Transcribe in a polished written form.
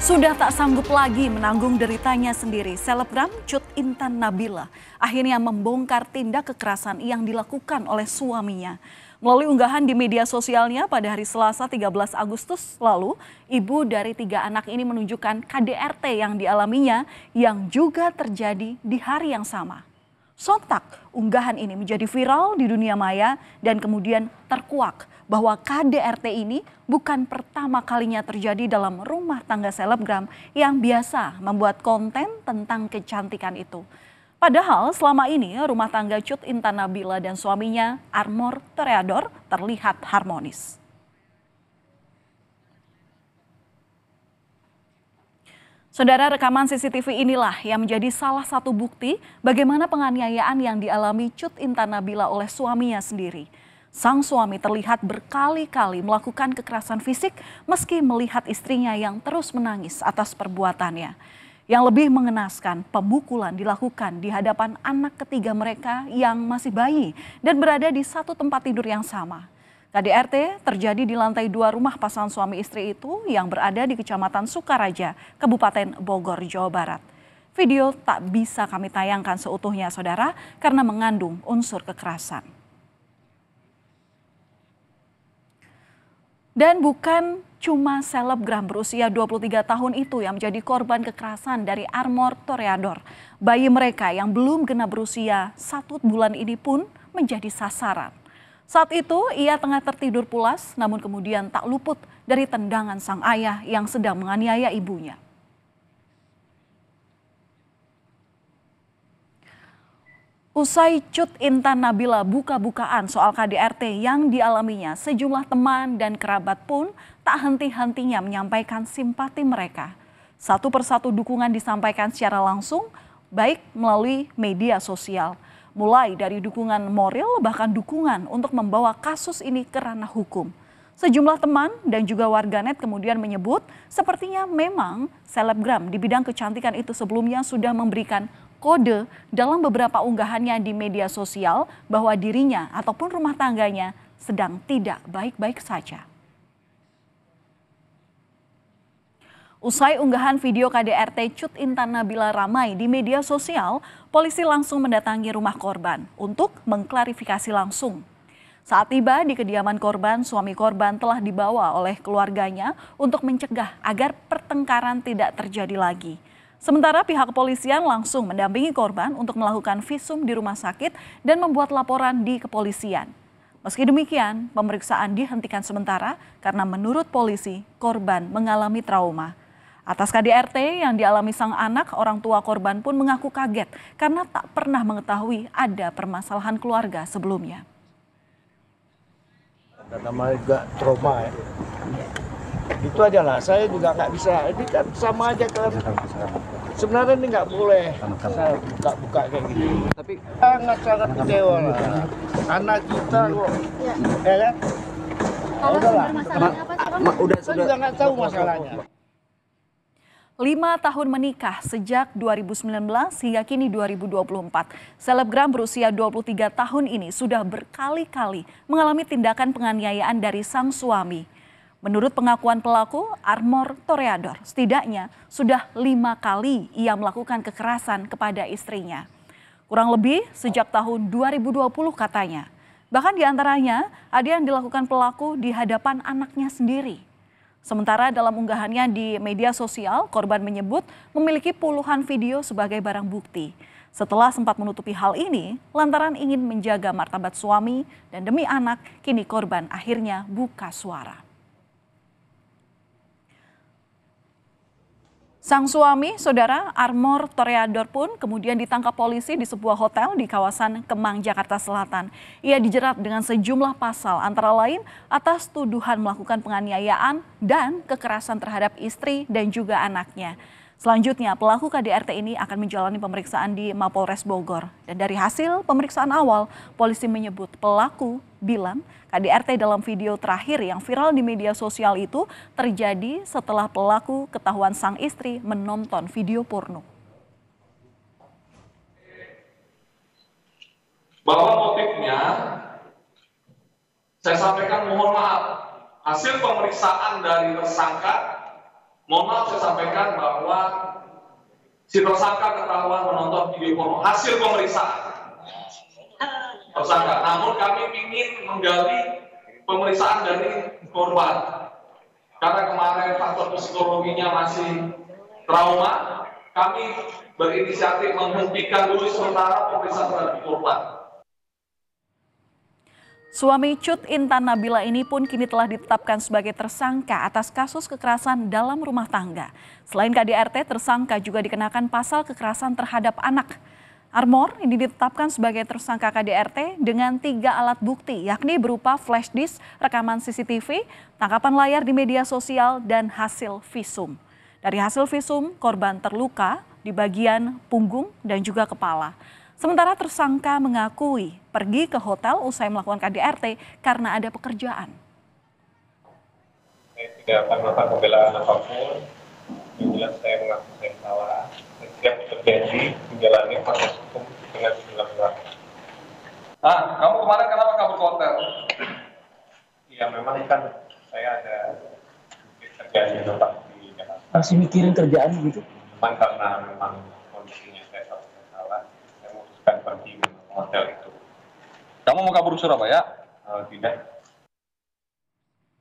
Sudah tak sanggup lagi menanggung deritanya sendiri, selebgram Cut Intan Nabila akhirnya membongkar tindak kekerasan yang dilakukan oleh suaminya. Melalui unggahan di media sosialnya pada hari Selasa 13 Agustus lalu, ibu dari 3 anak ini menunjukkan KDRT yang dialaminya yang juga terjadi di hari yang sama. Sontak, unggahan ini menjadi viral di dunia maya dan kemudian terkuak bahwa KDRT ini bukan pertama kalinya terjadi dalam rumah tangga selebgram yang biasa membuat konten tentang kecantikan itu. Padahal selama ini rumah tangga Cut Intan Nabila dan suaminya Armor Toreador terlihat harmonis. Saudara, rekaman CCTV inilah yang menjadi salah satu bukti bagaimana penganiayaan yang dialami Cut Intan Nabila oleh suaminya sendiri. Sang suami terlihat berkali-kali melakukan kekerasan fisik meski melihat istrinya yang terus menangis atas perbuatannya. Yang lebih mengenaskan, pemukulan dilakukan di hadapan anak ketiga mereka yang masih bayi dan berada di satu tempat tidur yang sama. KDRT terjadi di lantai 2 rumah pasangan suami istri itu yang berada di Kecamatan Sukaraja, Kabupaten Bogor, Jawa Barat. Video tak bisa kami tayangkan seutuhnya, saudara, karena mengandung unsur kekerasan. Dan bukan cuma selebgram berusia 23 tahun itu yang menjadi korban kekerasan dari Armor Toreador. Bayi mereka yang belum genap berusia 1 bulan ini pun menjadi sasaran. Saat itu ia tengah tertidur pulas namun kemudian tak luput dari tendangan sang ayah yang sedang menganiaya ibunya. Usai Cut Intan Nabila buka-bukaan soal KDRT yang dialaminya, sejumlah teman dan kerabat pun tak henti-hentinya menyampaikan simpati mereka. Satu persatu dukungan disampaikan secara langsung, baik melalui media sosial. Mulai dari dukungan moral bahkan dukungan untuk membawa kasus ini ke ranah hukum. Sejumlah teman dan juga warganet kemudian menyebut sepertinya memang selebgram di bidang kecantikan itu sebelumnya sudah memberikan kode dalam beberapa unggahannya di media sosial bahwa dirinya ataupun rumah tangganya sedang tidak baik-baik saja. Usai unggahan video KDRT Cut Intan Nabila ramai di media sosial, polisi langsung mendatangi rumah korban untuk mengklarifikasi langsung. Saat tiba di kediaman korban, suami korban telah dibawa oleh keluarganya untuk mencegah agar pertengkaran tidak terjadi lagi. Sementara pihak kepolisian langsung mendampingi korban untuk melakukan visum di rumah sakit dan membuat laporan di kepolisian. Meski demikian, pemeriksaan dihentikan sementara karena menurut polisi korban mengalami trauma. Atas KDRT yang dialami sang anak, orang tua korban pun mengaku kaget karena tak pernah mengetahui ada permasalahan keluarga sebelumnya. Namanya juga trauma ya. Itu aja lah, saya juga nggak bisa, ini kan sama aja kan. Sebenarnya ini nggak boleh saya buka kayak gitu. Tapi sangat kecewa lah. Anak kita kok, ya kan? Udahlah. Saya juga nggak tahu masalahnya. 5 tahun menikah sejak 2019 hingga kini 2024. Selebgram berusia 23 tahun ini sudah berkali-kali mengalami tindakan penganiayaan dari sang suami. Menurut pengakuan pelaku, Armor Toreador setidaknya sudah 5 kali ia melakukan kekerasan kepada istrinya. Kurang lebih sejak tahun 2020 katanya. Bahkan diantaranya ada yang dilakukan pelaku di hadapan anaknya sendiri. Sementara dalam unggahannya di media sosial, korban menyebut memiliki puluhan video sebagai barang bukti. Setelah sempat menutupi hal ini, lantaran ingin menjaga martabat suami dan demi anak, kini korban akhirnya buka suara. Sang suami, saudara Armor Toreador pun kemudian ditangkap polisi di sebuah hotel di kawasan Kemang, Jakarta Selatan. Ia dijerat dengan sejumlah pasal antara lain atas tuduhan melakukan penganiayaan dan kekerasan terhadap istri dan juga anaknya. Selanjutnya pelaku KDRT ini akan menjalani pemeriksaan di Mapolres Bogor. Dan dari hasil pemeriksaan awal, polisi menyebut pelaku bilang KDRT dalam video terakhir yang viral di media sosial itu terjadi setelah pelaku ketahuan sang istri menonton video porno. Bahwa motifnya, saya sampaikan mohon maaf, hasil pemeriksaan dari tersangka Mohon maaf saya sampaikan bahwa si tersangka ketahuan menonton video porno hasil pemeriksaan tersangka. Namun kami ingin menggali pemeriksaan dari korban. Karena kemarin faktor psikologinya masih trauma, kami berinisiatif menghentikan dulu sementara pemeriksaan terhadap korban. Suami Cut Intan Nabila ini pun kini telah ditetapkan sebagai tersangka atas kasus kekerasan dalam rumah tangga. Selain KDRT, tersangka juga dikenakan pasal kekerasan terhadap anak. Armor ini ditetapkan sebagai tersangka KDRT dengan 3 alat bukti, yakni berupa flash disk, rekaman CCTV, tangkapan layar di media sosial, dan hasil visum. Dari hasil visum, korban terluka di bagian punggung dan juga kepala. Sementara tersangka mengakui pergi ke hotel usai melakukan KDRT karena ada pekerjaan. Saya tidak akan melakukan pembelaan apapun. Yang jelas saya mengaku saya salah. Setiap terjadi menjalani proses hukum dengan segala berat. Kamu kemarin kenapa kabur ke hotel? Ya memang kan saya ada kerjaan di tempat di Jakarta. Masih mikirin kerjaan gitu. Memang karena memang kondisinya saya salah, saya memutuskan pergi ke hotel itu. Kamu mau kabur ke Surabaya? Tidak.